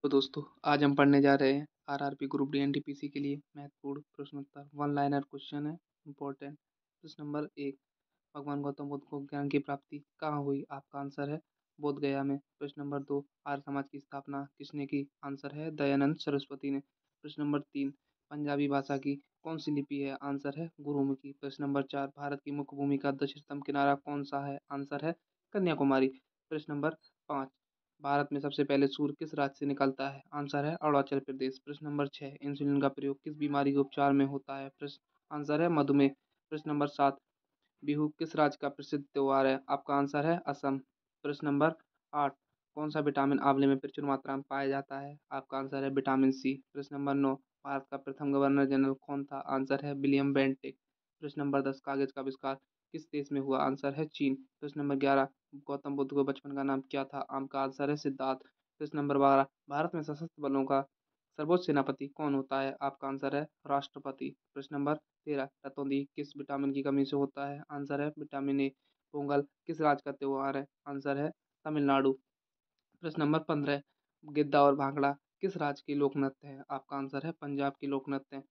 तो दोस्तों, आज हम पढ़ने जा रहे हैं आरआरबी ग्रुप डी एनटीपीसी के लिए महत्वपूर्ण प्रश्नोत्तर वन लाइनर क्वेश्चन है। इंपॉर्टेंट प्रश्न नंबर एक, भगवान गौतम बुद्ध को ज्ञान की प्राप्ति कहाँ हुई? आपका आंसर है बोध गया में। प्रश्न नंबर दो, आर्य समाज की स्थापना किसने की? आंसर है दयानंद सरस्वती ने। प्रश्न नंबर तीन, पंजाबी भाषा की कौन सी लिपि है? आंसर है गुरुमुखी। प्रश्न नंबर चार, भारत की मुख्य भूमि का दक्षिणतम किनारा कौन सा है? आंसर है कन्याकुमारी। प्रश्न नंबर पाँच, भारत में सबसे पहले सूर्य किस राज्य से निकलता है? आंसर है अरुणाचल प्रदेश। प्रश्न नंबर छह, इंसुलिन का प्रयोग किस बीमारी के उपचार में होता है? प्रश्न आंसर है मधुमेह। प्रश्न नंबर सात, बिहू किस राज्य का प्रसिद्ध त्योहार है? आपका आंसर है असम। प्रश्न नंबर आठ, कौन सा विटामिन आंवले में प्रचुर मात्रा में पाया जाता है? आपका आंसर है विटामिन सी। प्रश्न नंबर नौ, भारत का प्रथम गवर्नर जनरल कौन था? आंसर है विलियम बेंटिक। प्रश्न नंबर दस, कागज का आविष्कार किस देश में हुआ? आंसर है चीन। प्रश्न नंबर ग्यारह, गौतम बुद्ध को बचपन का नाम क्या था? आपका आंसर है सिद्धार्थ। प्रश्न नंबर बारह, भारत में सशस्त्र बलों का सर्वोच्च सेनापति कौन होता है? आपका आंसर है राष्ट्रपति। प्रश्न नंबर तेरह, रतौंधी किस विटामिन की कमी से होता है? आंसर है विटामिन ए। पोंगल किस राज्य का त्योहार है? आंसर है तमिलनाडु। प्रश्न नंबर पंद्रह, गिद्दा और भांगड़ा किस राज्य की लोक नृत्य है? आपका आंसर है पंजाब की लोक नृत्य है।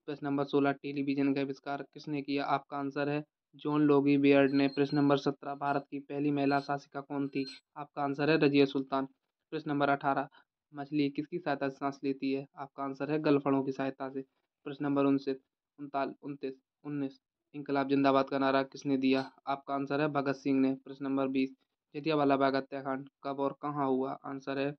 प्रश्न नंबर सोलह, टेलीविजन का आविष्कार किसने किया? आपका आंसर है जॉन लोगी बियर्ड ने। प्रश्न नंबर सत्रह, भारत की पहली महिला शासिका कौन थी? आपका आंसर है रजिया सुल्तान। प्रश्न नंबर अठारह, मछली किसकी सहायता से सांस लेती है? आपका आंसर है गलफड़ों की सहायता से। प्रश्न नंबर उनतीस, उनतीस, उन्नीस, इनकलाब जिंदाबाद का नारा किसने दिया? आपका आंसर है भगत सिंह ने। प्रश्न नंबर बीस, जलियांवाला बाग हत्याकांड कब और कहाँ हुआ? आंसर है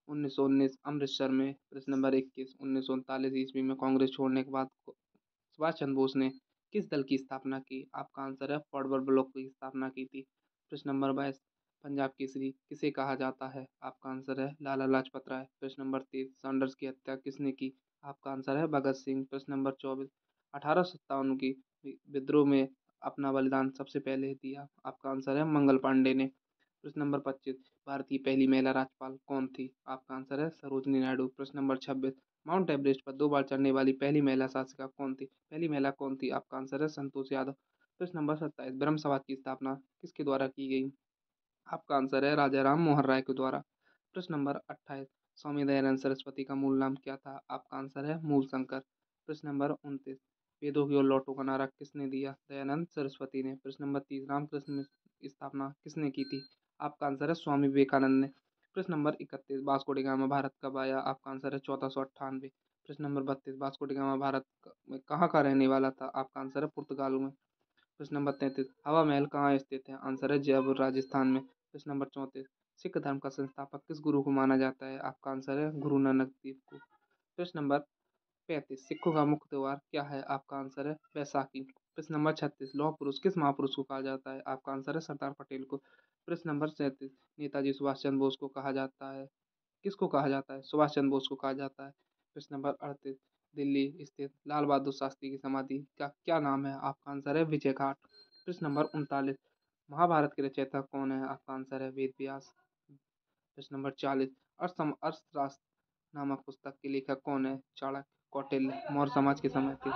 1919 अमृतसर में। प्रश्न नंबर इक्कीस, 1939 ईस्वी में कांग्रेस छोड़ने के बाद सुभाष चंद्र बोस ने किस दल की स्थापना की? आपका आंसर है फॉरवर्ड ब्लॉक की स्थापना की थी। प्रश्न नंबर बाईस, पंजाब केसरी किसे कहा जाता है? आपका आंसर है लाला लाजपत राय। प्रश्न नंबर तेईस, सैंडर्स की हत्या किसने की? आपका आंसर है भगत सिंह। प्रश्न नंबर चौबीस, 1857 की विद्रोह में अपना बलिदान सबसे पहले दिया? आपका आंसर है मंगल पांडे ने। प्रश्न नंबर पच्चीस, भारत की पहली महिला राज्यपाल कौन थी? आपका आंसर है सरोजनी नायडू। प्रश्न नंबर छब्बीस, माउंट एवरेस्ट पर 2 बार चढ़ने वाली पहली महिला शासिका कौन थी? पहली महिला कौन थी? आपका आंसर है संतोष यादव। प्रश्न नंबर सत्ताईस, ब्रह्म समाज की स्थापना किसके द्वारा की गई? आपका आंसर है राजा राम मोहन राय के द्वारा। प्रश्न नंबर अट्ठाईस, स्वामी दयानंद सरस्वती का मूल नाम क्या था? आपका आंसर है मूल शंकर। प्रश्न नंबर उनतीस, वेदों की ओर लौटो का नारा किसने दिया? दयानंद सरस्वती ने। प्रश्न नंबर तीस, रामकृष्ण मिशन की स्थापना किसने की थी? आपका आंसर है स्वामी विवेकानंद ने। प्रश्न नंबर इकतीस, वास्को डी गामा भारत कब आया? आपका आंसर है 1498। प्रश्न नंबर बत्तीस, वास्को डी गामा भारत में कहाँ का रहने वाला था? आपका आंसर है पुर्तगाल में। प्रश्न नंबर तैंतीस, हवा महल कहाँ स्थित है? आंसर है जयपुर राजस्थान में। प्रश्न नंबर चौंतीस, सिख धर्म का संस्थापक किस गुरु को माना जाता है? आपका आंसर है गुरु नानक देव को। प्रश्न नंबर पैंतीस, सिखों का मुख्य त्योहार क्या है? आपका आंसर है बैसाखी। प्रश्न नंबर छत्तीस, लौह पुरुष किस महापुरुष को कहा जाता है? आपका आंसर है सरदार पटेल को। प्रश्न नंबर सैंतीस, नेताजी सुभाष चंद्र बोस को कहा जाता है, किसको कहा जाता है? सुभाष चंद्र बोस को कहा जाता है। प्रश्न नंबर अड़तीस, दिल्ली स्थित लाल बहादुर शास्त्री की समाधि का क्या नाम है? आपका आंसर है विजय घाट। प्रश्न नंबर उनतालीस, महाभारत के रचयिता कौन है? आपका आंसर है वेद व्यास। प्रश्न नंबर चालीस, अर्थशास्त्र नामक पुस्तक के लेखक कौन है? चाणक्य, कौटिल्य, मौर्य समाज के समय थे।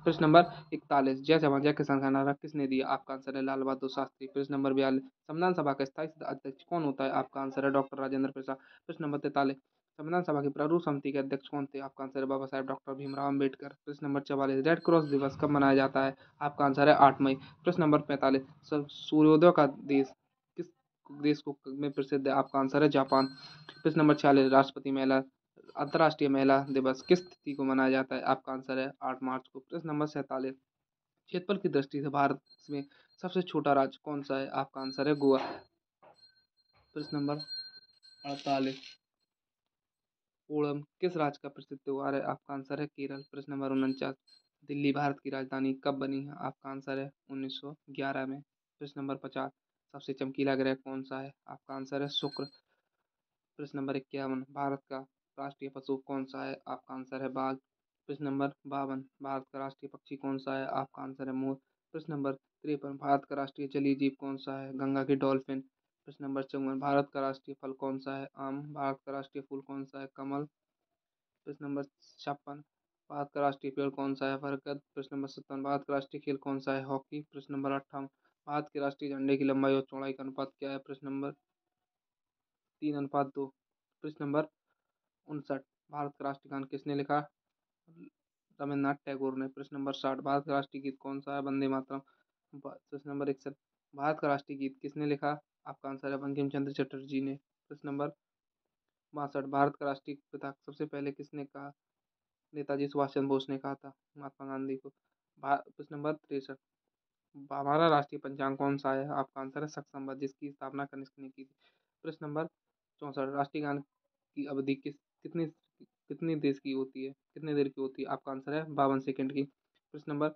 प्रश्न नंबर इकतालीस, जय जवान जय किसान का नारा किसने दिया? आपका आंसर है लाल बहादुर शास्त्री। प्रश्न नंबर बयालीस, संविधान सभा का स्थायी अध्यक्ष कौन होता है? आपका आंसर है डॉक्टर राजेंद्र प्रसाद। प्रश्न नंबर तैतालीस, संविधान सभा की प्रारूप समिति के अध्यक्ष कौन थे? आपका आंसर है बाबा साहेब डॉक्टर भीमराव अम्बेडकर। प्रश्न नंबर चवालीस, रेड क्रॉस दिवस कब मनाया जाता है? आपका आंसर है 8 मई। प्रश्न नंबर पैंतालीस, सूर्योदय का देश किस देश को में प्रसिद्ध है? आपका आंसर है जापान। प्रश्न नंबर 46, राष्ट्रपति महिला अंतर्राष्ट्रीय महिला दिवस किस तिथि को मनाया जाता है? आपका आंसर है 8 मार्च को। प्रश्न नंबर 47, क्षेत्रफल की दृष्टि से भारत में सबसे छोटा राज्य कौन सा है? आपका आंसर है गोवा। प्रश्न नंबर 48, ओणम किस राज्य का प्रसिद्ध त्योहार है? आपका आंसर है केरल। प्रश्न नंबर 49, दिल्ली भारत की राजधानी कब बनी है? आपका आंसर है 1911 में। प्रश्न नंबर 50, सबसे चमकीला ग्रह कौन सा है? आपका आंसर है शुक्र। प्रश्न नंबर 51, भारत का राष्ट्रीय पशु कौन सा है? आपका आंसर है बाघ। प्रश्न नंबर 52, भारत का राष्ट्रीय पक्षी कौन सा है? आपका आंसर है मोर। प्रश्न नंबर 53, भारत का राष्ट्रीय जलीय जीव कौन सा है? गंगा की डॉल्फिन। प्रश्न नंबर 54, भारत का राष्ट्रीय फल कौन सा है? आम। भारत का राष्ट्रीय फूल कौन सा है? कमल। प्रश्न नंबर 56, भारत का राष्ट्रीय पेड़ कौन सा है? बरगद। प्रश्न नंबर 57, भारत का राष्ट्रीय खेल कौन सा है? हॉकी। प्रश्न नंबर 58, भारत के राष्ट्रीय झंडे की लंबाई और चौड़ाई का अनुपात क्या है? प्रश्न नंबर 3:2। प्रश्न नंबर 59, भारत का राष्ट्रीय गान किसने लिखा? रविन्द्रनाथ टैगोर ने। प्रश्न नंबर 60, भारत का राष्ट्रीय गीत कौन सा है? वंदे मातरम। प्रश्न नंबर 61, भारत का राष्ट्रीय गीत किसने लिखा? आपका आंसर है बंकिम चंद्र चटर्जी ने। प्रश्न नंबर 62, भारत का राष्ट्रीय पिता सबसे पहले किसने कहा? नेताजी सुभाष चंद्र बोस ने कहा था महात्मा गांधी को। प्रश्न नंबर 63, हमारा राष्ट्रीय पंचांग कौन सा है? आपका आंसर है शक, जिसकी स्थापना कनिष्क ने की थी। प्रश्न नंबर 64, राष्ट्रीय गान की अवधि कितनी कितनी देश की होती है, कितने देर की होती है? आपका आंसर है 52 सेकंड की। प्रश्न नंबर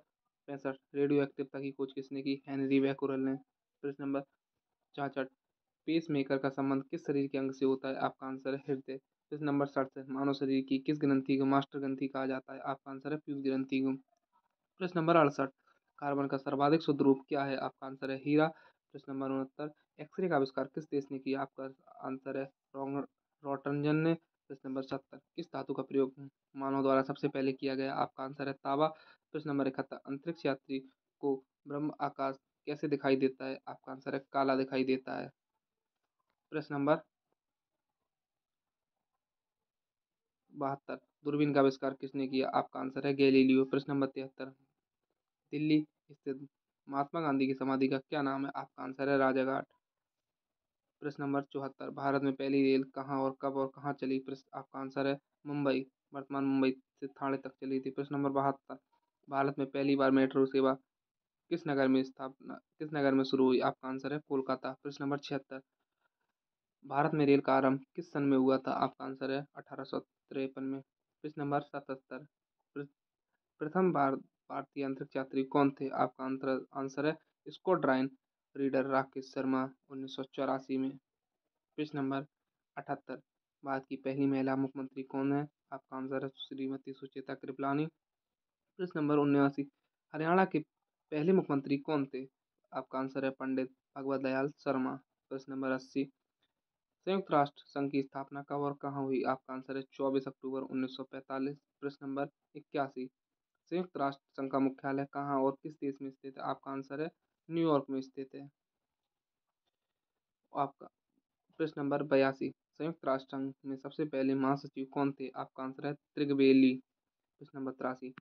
65, रेडियो एक्टिवता की खोज किसने की? हेनरी बैक्यूरेल ने। प्रश्न नंबर 64, पेस मेकर का संबंध किस शरीर के अंग से होता है? आपका आंसर है हृदय। प्रश्न नंबर 67, मानव शरीर की किस ग्रंथि को मास्टर ग्रंथि कहा जाता है? आपका आंसर है पीयूष ग्रंथि को। प्रश्न नंबर 68, कार्बन का सर्वाधिक शुद्ध रूप क्या है? आपका आंसर है हीरा। प्रश्न नंबर 69, एक्सरे का आविष्कार किस देश ने किया? आपका आंसर है रॉटरंजन ने। प्रश्न नंबर 70, किस धातु का प्रयोग मानव द्वारा सबसे पहले किया गया? आपका आंसर है तांबा। प्रश्न नंबर 71, अंतरिक्ष यात्री को ब्रह्म आकाश कैसे दिखाई देता है? आपका आंसर है काला दिखाई देता है। प्रश्न नंबर 72, दूरबीन का आविष्कार किसने किया? आपका आंसर है गैलीलियो। प्रश्न नंबर 73, दिल्ली स्थित महात्मा गांधी की समाधि का क्या नाम है? आपका आंसर है राजाघाट। प्रश्न नंबर 74, भारत में पहली रेल कहाँ और कब और कहाँ चली? प्रश्न आपका आंसर है मुंबई, वर्तमान मुंबई से थाने तक चली थी। प्रश्न नंबर 72, भारत में पहली बार मेट्रो सेवा किस नगर में शुरू हुई? आपका आंसर है कोलकाता। प्रश्न नंबर 76, भारत में रेल का आरंभ किस सन में हुआ था? आपका आंसर है 1853 में। प्रश्न नंबर 77, प्रथम भारतीय अंतरिक्ष यात्री कौन थे? आपका आंसर है स्क्वाड्रन लीडर राकेश शर्मा 1984 में। प्रश्न नंबर 78, भारत की पहली महिला मुख्यमंत्री कौन है? आपका आंसर है श्रीमती सुचेता कृपलानी। प्रश्न नंबर 79, हरियाणा के पहले मुख्यमंत्री कौन थे? आपका आंसर है पंडित भगवत दयाल शर्मा। प्रश्न नंबर 80, संयुक्त राष्ट्र संघ की स्थापना कब और कहाँ हुई? आपका आंसर है 24 अक्टूबर 1945। प्रश्न नंबर 81, संयुक्त राष्ट्र संघ का मुख्यालय कहाँ और किस देश में स्थित है? आपका आंसर है न्यूयॉर्क में स्थित है। आपका प्रश्न नंबर 82, संयुक्त राष्ट्र संघ में सबसे पहले महासचिव कौन थे? आपका आंसर है त्रिगबेली। प्रश्न नंबर 83,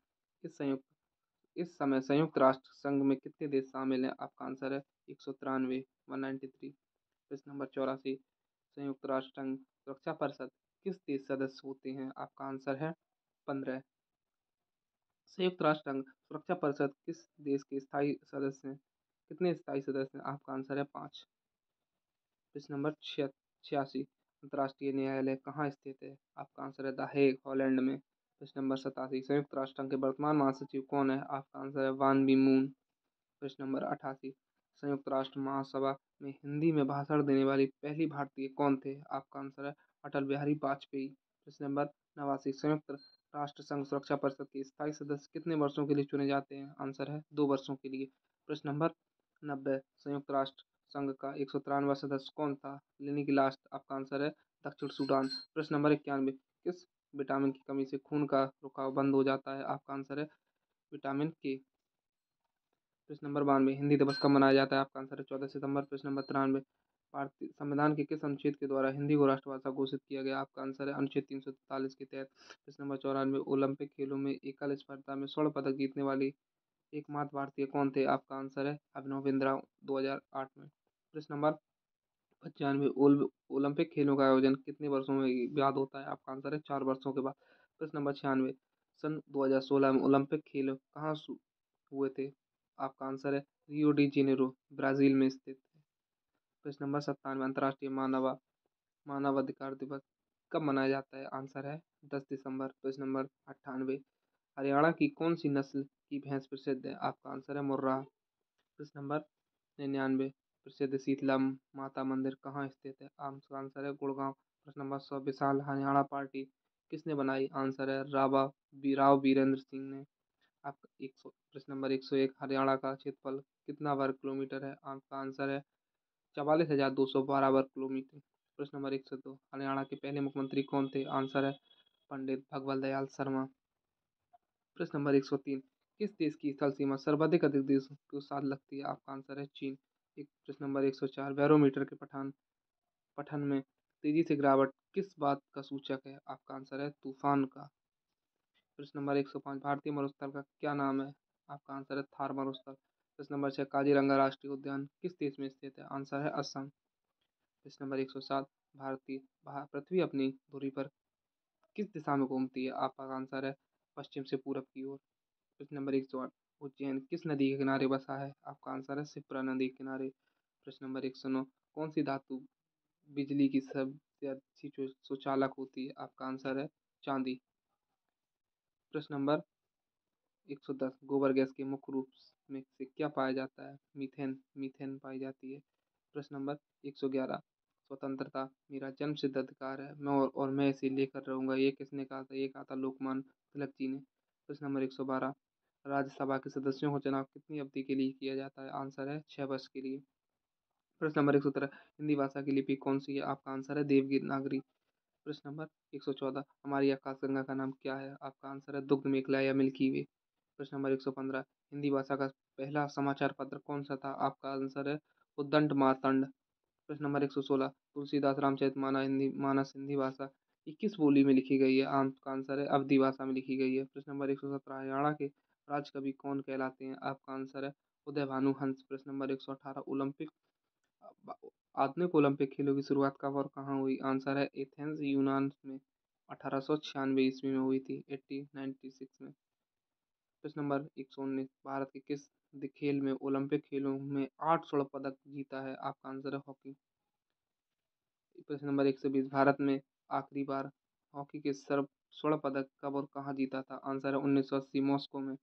इस समय संयुक्त राष्ट्र संघ में कितने देश शामिल हैं? आपका आंसर है 193, 193। प्रश्न नंबर 84, संयुक्त राष्ट्र संघ सुरक्षा परिषद किस देश सदस्य होते हैं? आपका आंसर है 15। संयुक्त राष्ट्र संघ सुरक्षा परिषद किस देश के स्थायी सदस्य हैं? कितने स्थायी सदस्य हैं? आपका आंसर है 5। प्रश्न नंबर 86, अंतर्राष्ट्रीय न्यायालय कहाँ स्थित है? आपका आंसर है द हेग, हॉलैंड में। प्रश्न नंबर 87, संयुक्त राष्ट्र संघ के वर्तमान महासचिव कौन है? आपका आंसर है वान बी मून। प्रश्न नंबर 88, संयुक्त राष्ट्र महासभा में हिंदी में भाषण देने वाली पहली भारतीय कौन थे? आपका आंसर है अटल बिहारी वाजपेयी। प्रश्न नंबर 89, संयुक्त राष्ट्र संघ सुरक्षा परिषद के स्थायी सदस्य कितने वर्षों के लिए चुने जाते हैं? आंसर है 2 वर्षों के लिए। प्रश्न नंबर 90, संयुक्त राष्ट्र संघ का 193वां सदस्य कौन था? लेनी की लास्ट। आपका आंसर है दक्षिण सूडान। प्रश्न नंबर 91, किस विटामिन की कमी से खून का रुकाव बंद हो जाता है? आपका आंसर है विटामिन के। प्रश्न नंबर 92, हिंदी दिवस कब मनाया जाता है? आपका आंसर है 14 सितंबर। प्रश्न नंबर 93, भारतीय संविधान के किस अनुच्छेद के द्वारा हिंदी को राष्ट्रभाषा घोषित किया गया? आपका आंसर है अनुच्छेद 343 के तहत। प्रश्न नंबर 94, ओलंपिक खेलों में एकल स्पर्धा में स्वर्ण पदक जीतने वाली एकमात्र भारतीय कौन थे? आपका आंसर है अभिनव बिंद्रा 2008 में। प्रश्न नंबर 95, ओलंपिक खेलों का आयोजन कितने वर्षों में बाद होता है? आपका आंसर है 4 वर्षों के बाद। प्रश्न नंबर 96, सन 2016 में ओलंपिक खेल कहाँ हुए थे? आपका आंसर है रियो डी जेनेरो, ब्राजील में स्थित है। प्रश्न नंबर 97, अंतर्राष्ट्रीय मानवाधिकार दिवस कब मनाया जाता है? आंसर है 10 दिसंबर। प्रश्न नंबर 98, हरियाणा की कौन सी नस्ल की भैंस प्रसिद्ध है? आपका आंसर है मुर्रा। प्रश्न नंबर 99, प्रसिद्ध शीतला माता मंदिर कहाँ स्थित है? आपका आंसर है गुड़गांव। प्रश्न नंबर 100, विशाल हरियाणा पार्टी किसने बनाई? आंसर है राव बीरेंद्र सिंह ने। आपका 100, प्रश्न नंबर 101, हरियाणा का क्षेत्रफल कितना वर्ग किलोमीटर है? आपका आंसर है 44,212 वर्ग किलोमीटर। प्रश्न नंबर 102, हरियाणा के पहले मुख्यमंत्री कौन थे? आंसर है पंडित भगवत दयाल शर्मा। प्रश्न नंबर 103, किस देश की स्थल सीमा सर्वाधिक अधिक देशों के साथ लगती है? आपका आंसर है चीन। प्रश्न नंबर 104, बैरोमीटर के पठन पठन में तेजी से गिरावट किस बात का सूचक है? आपका आंसर है तूफान का। प्रश्न नंबर 105, भारतीय मरुस्थल का क्या नाम है? आपका आंसर है थार मरुस्थल। प्रश्न नंबर 6, काजीरंगा राष्ट्रीय उद्यान किस देश में स्थित है? आंसर है असम। प्रश्न नंबर 107, पृथ्वी अपनी धुरी पर किस दिशा में घूमती है? आपका आंसर है पश्चिम से पूरब की ओर। प्रश्न नंबर 108, उज्जैन किस नदी के किनारे बसा है? आपका आंसर है शिप्रा नदी के किनारे। प्रश्न नंबर 109, कौन सी धातु बिजली की सबसे अच्छी सुचालक होती है? आपका आंसर है चांदी। प्रश्न नंबर 110, गोबर गैस के मुख्य रूप में से क्या पाया जाता है? मीथेन। मीथेन पाई जाती है। प्रश्न नंबर 111, स्वतंत्रता मेरा जन्म सिद्ध अधिकार है, और मैं इसे लेकर रहूंगा, ये किसने कहा था? ये कहा था लोकमान्य तिलक जी ने। प्रश्न नंबर 112, राज्यसभा के सदस्यों का चुनाव कितनी अवधि के लिए किया जाता है? आंसर है 6 वर्ष के लिए। प्रश्न नंबर 113, हिंदी भाषा की लिपि कौन सी है? आपका आंसर है देवनागरी। प्रश्न नंबर 114, हमारी आकाशगंगा का नाम क्या है? आपका आंसर है दुग्ध मेखला या मिल्की वे। प्रश्न नंबर 115, हिंदी भाषा का पहला समाचार पत्र कौन सा था? आपका आंसर है उद्दंड मार्तंड। प्रश्न नंबर 116, तुलसीदास रामचरितमानस हिंदी भाषा की किस बोली में लिखी गई है? आपका आंसर है अवधी भाषा में लिखी गई है। प्रश्न नंबर 117, हरियाणा के राजकवि कौन कहलाते हैं? आपका आंसर है उदय भानु हंस। प्रश्न नंबर 118, आधुनिक ओलंपिक खेलों की शुरुआत कब और कहाँ हुई? आंसर है एथेंस यूनान में 1896 ईस्वी में हुई थी, 1896 में। प्रश्न नंबर 119, भारत के किस खेल में ओलंपिक खेलों में 8 स्वर्ण पदक जीता है? आपका आंसर है हॉकी। प्रश्न नंबर 120, भारत में आखिरी बार हॉकी के सर्व स्वर्ण पदक कब और कहाँ जीता था? आंसर है 1980 मॉस्को में।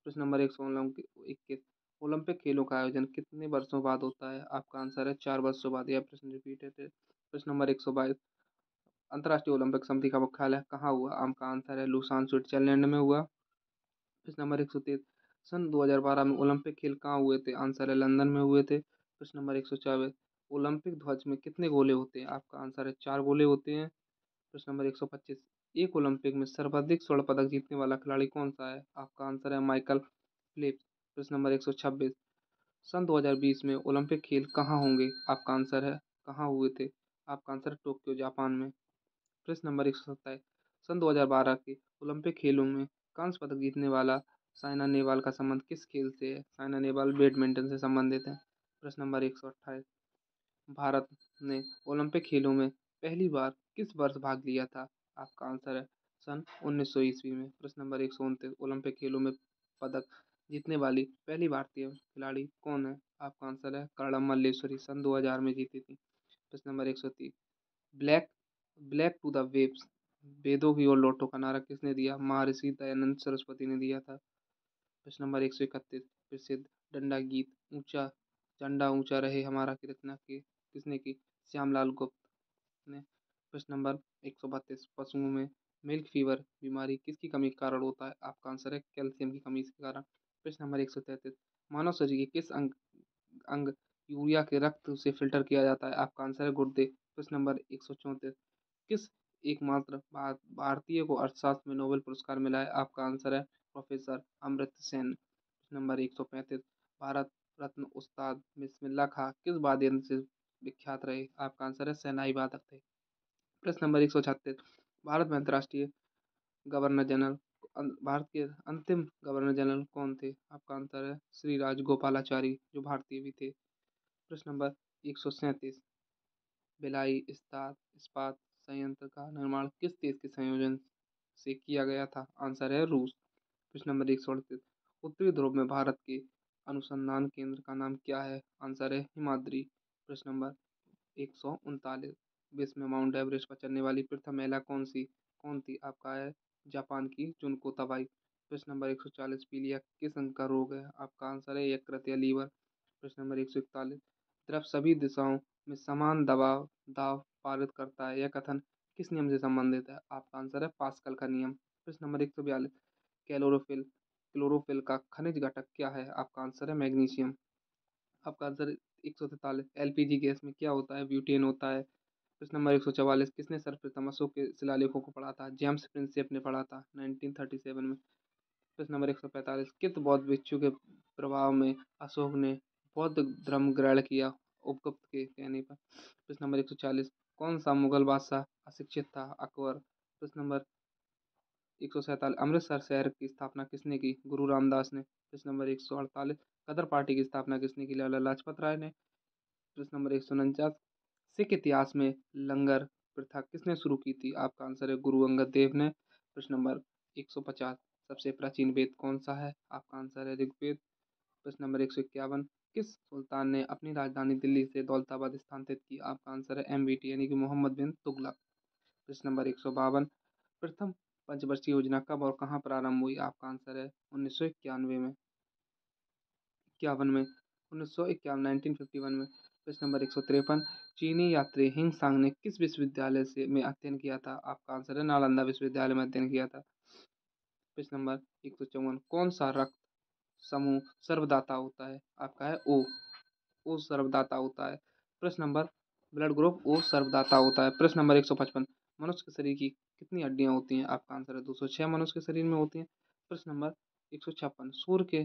प्रश्न नंबर 121, ओलंपिक खेलों का आयोजन कितने वर्षों बाद होता है? आपका आंसर है 4 वर्षों बाद। यह प्रश्न रिपीटेड है। प्रश्न नंबर 122, अंतर्राष्ट्रीय ओलंपिक समिति का मुख्यालय कहाँ हुआ? आपका आंसर है लूसान स्विट्जरलैंड में हुआ। प्रश्न नंबर 123, सन 2012 में ओलंपिक खेल कहाँ हुए थे? आंसर है लंदन में हुए थे। प्रश्न नंबर 124, ओलंपिक ध्वज में कितने गोले होते हैं? आपका आंसर है 4 गोले होते हैं। प्रश्न नंबर 125, एक ओलंपिक में सर्वाधिक स्वर्ण पदक जीतने वाला खिलाड़ी कौन सा है? आपका आंसर है माइकल फिलिप्स। प्रश्न नंबर 126, सन 2020 में ओलंपिक खेल कहाँ होंगे? आपका आंसर है कहाँ हुए थे? आपका आंसर है टोक्यो जापान में। प्रश्न नंबर 127, सन 2012 के ओलंपिक खेलों में कांस्य पदक जीतने वाला साइना नेहवाल का संबंध किस खेल से है? साइना नेहवाल बैडमिंटन से संबंधित है। प्रश्न नंबर 128, भारत ने ओलंपिक खेलों में पहली बार किस वर्ष भाग लिया था? आपका आंसर है सन 1900 ईस्वी में। प्रश्न नंबर 129, ओलंपिक खेलों में पदक जीतने वाली पहली भारतीय खिलाड़ी कौन है? आपका आंसर है कर्णम मल्लेश्वरी, सन 2000 में जीती थी। प्रश्न नंबर 130, black black to the waves, वेदों की ओर लौटो का नारा किसने दिया? महर्षि दयानंद सरस्वती ने दिया था। प्रश्न नंबर 131, प्रसिद्ध डंडा गीत ऊंचा झंडा ऊंचा रहे हमारा की रचना की किसने की? श्यामलाल गुप्त ने। प्रश्न नंबर 132, पशुओं में मिल्क फीवर बीमारी किसकी कमी के कारण होता है? आपका आंसर है कैल्शियम की कमी के कारण। प्रश्न नंबर 133, मानव शरीर के किस अंग अंग यूरिया के रक्त से फिल्टर किया जाता है? आपका आंसर है गुर्दे। प्रश्न नंबर 134, किस एकमात्र भारतीय को अर्थशास्त्र में नोबेल पुरस्कार मिला है? आपका आंसर है प्रोफेसर अमर्त्य सेन। प्रश्न नंबर 135, भारत रत्न उस्ताद बिस्मिल्लाह खां किस वाद्य यंत्र से विख्यात रहे? आपका आंसर है शहनाई वादक थे। प्रश्न नंबर 136, भारत में अंतर्राष्ट्रीय गवर्नर जनरल भारत के अंतिम गवर्नर जनरल कौन थे? आपका आंसर है श्री राजगोपालाचारी, जो भारतीय भी थे। प्रश्न नंबर 137, भिलाई इस्पात संयंत्र का निर्माण किस देश के संयोजन से किया गया था? आंसर है रूस। प्रश्न नंबर 138, उत्तरी ध्रुव में भारत के अनुसंधान केंद्र का नाम क्या है? आंसर है हिमाद्री। प्रश्न नंबर 139, विश्व में माउंट एवरेस्ट पर चढ़ने वाली प्रथम महिला कौन थी? आपका है जापान की जुनको तबाई। प्रश्न नंबर 140, पीलिया किस अंग का रोग है? आपका आंसर है यकृत या लीवर। प्रश्न नंबर 141, द्रव सभी दिशाओं में समान दबाव दाव पारित करता है, यह कथन किस नियम से संबंधित है? आपका आंसर है पास्कल का नियम। प्रश्न नंबर 142, कैलोरोफिल क्लोरोफिल का खनिज घटक क्या है? आपका आंसर है मैग्नीशियम। आपका आंसर 143, एलपीजी गैस में क्या होता है? ब्यूटेन होता है। प्रश्न नंबर 144, किसने सर्वप्रथम अशोक के शिलालेखों को पढ़ा था? जेम्स प्रिंसेप ने पढ़ा था 1937 में। प्रश्न नंबर 145, किस बौद्ध भिक्षु के प्रभाव में अशोक ने बौद्ध धर्म ग्रहण किया उपगुप्त के कहने पर? प्रश्न नंबर 146, कौन सा मुगल बादशाह अशिक्षित था? अकबर। प्रश्न नंबर 147, अमृतसर शहर की स्थापना किसने की? गुरु रामदास ने। प्रश्न नंबर 148, गदर पार्टी की स्थापना किसने की? लाला लाजपत राय ने। प्रश्न नंबर 149, सिख इतिहास में लंगर प्रथा किसने शुरू की थी? आपका आंसर है गुरु अंगद देव ने। प्रश्न नंबर 150, सबसे प्राचीन वेद कौन सा है? आपका आंसर है ऋग्वेद। प्रश्न नंबर 151, किस सुल्तान ने अपनी राजधानी दिल्ली से दौलताबाद स्थानांतरित की? आपका आंसर है MBT यानी कि मोहम्मद बिन तुगलक। प्रश्न नंबर 152, प्रथम पंचवर्षीय योजना कब और कहाँ प्रारंभ हुई? आपका आंसर है 1991 में, 1951 में। प्रश्न नंबर 153, चीनी यात्री हिंग सांग ने किस विश्वविद्यालय से में अध्ययन किया था? आपका आंसर है नालंदा विश्वविद्यालय में अध्ययन किया था। प्रश्न नंबर 154, कौन सा रक्त समूह सर्वदाता होता है? आपका है ओ सर्वदाता होता है। प्रश्न नंबर ब्लड ग्रुप ओ सर्वदाता होता है। प्रश्न नंबर 155, मनुष्य के शरीर की कितनी हड्डियां होती हैं? आपका आंसर है 206 मनुष्य के शरीर में होती हैं। प्रश्न नंबर 156, सूर्य के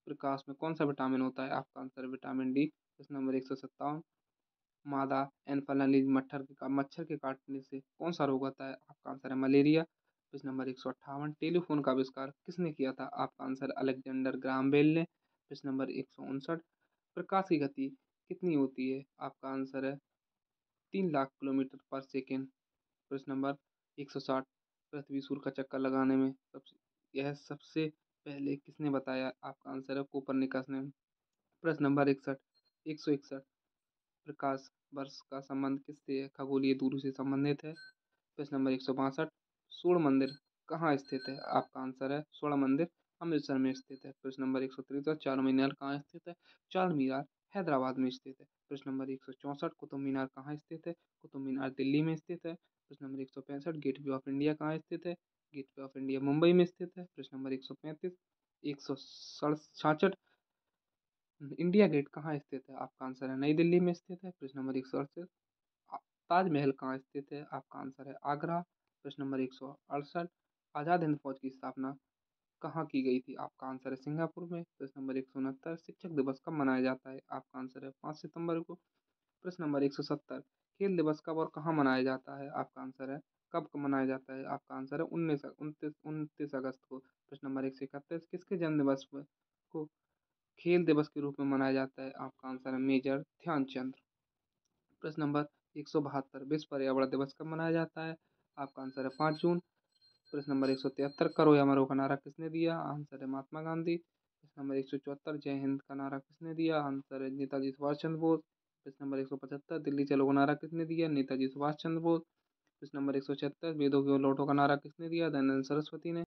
प्रकाश में कौन सा विटामिन होता है? आपका आंसर है विटामिन डी। प्रश्न नंबर 157, मादा एनफालनीज मच्छर के काटने से कौन सा रोग होता है? आपका आंसर है मलेरिया। प्रश्न नंबर 158, टेलीफोन का आविष्कार किसने किया था? आपका आंसर अलेक्जेंडर ग्राहम बेल ने। प्रश्न नंबर 159, प्रकाश की गति कितनी होती है? आपका आंसर है 3 लाख किलोमीटर पर सेकेंड। प्रश्न नंबर 160, पृथ्वी सूर्य का चक्कर लगाने में सबसे पहले किसने बताया? आपका आंसर है कोपरनिकस ने। प्रश्न नंबर 161, प्रकाश वर्ष का संबंध किससे खगोलीय दूरी से संबंधित है? प्रश्न नंबर 162, स्वर्ण मंदिर कहाँ स्थित है? आपका आंसर है स्वर्ण मंदिर अमृतसर में स्थित है। प्रश्न नंबर 163, चार मीनार कहाँ स्थित है? चार मीनार हैदराबाद में स्थित है। प्रश्न नंबर 164, कुतुब मीनार कहाँ स्थित है? कुतुब मीनार दिल्ली में स्थित है। प्रश्न नंबर 165, गेटवे ऑफ इंडिया कहाँ स्थित है? गेटवे ऑफ इंडिया मुंबई में स्थित है। प्रश्न नंबर 135, 166, इंडिया गेट कहाँ स्थित है? आपका आंसर है नई दिल्ली में स्थित है। प्रश्न नंबर 168, ताजमहल कहाँ स्थित है? आपका आंसर है आगरा। प्रश्न नंबर 168, आजाद हिंद फौज की स्थापना कहाँ की गई थी? आपका आंसर है सिंगापुर में। प्रश्न नंबर 169, शिक्षक दिवस कब मनाया जाता है? आपका आंसर है 5 सितंबर को। प्रश्न नंबर 170, खेल दिवस कब और कहाँ मनाया जाता है? आपका आंसर है कब मनाया जाता है? आपका आंसर है 29 अगस्त को। प्रश्न नंबर 171, किसके जन्म दिवस को खेल दिवस के रूप में मनाया जाता है? आपका आंसर है मेजर ध्यानचंद। प्रश्न नंबर 172, विश्व पर्यावरण दिवस कब मनाया जाता है? आपका आंसर है 5 जून। प्रश्न नंबर 173, करो या मरो का नारा किसने दिया? आंसर है महात्मा गांधी। प्रश्न नंबर 174, जय हिंद का नारा किसने दिया? आंसर है नेताजी सुभाष चंद्र बोस। प्रश्न नंबर 175, दिल्ली चलो का नारा किसने दिया? नेताजी सुभाष चंद्र बोस। प्रश्न नंबर 176, वेदों के लौटो का नारा किसने दिया? दयानंद सरस्वती ने।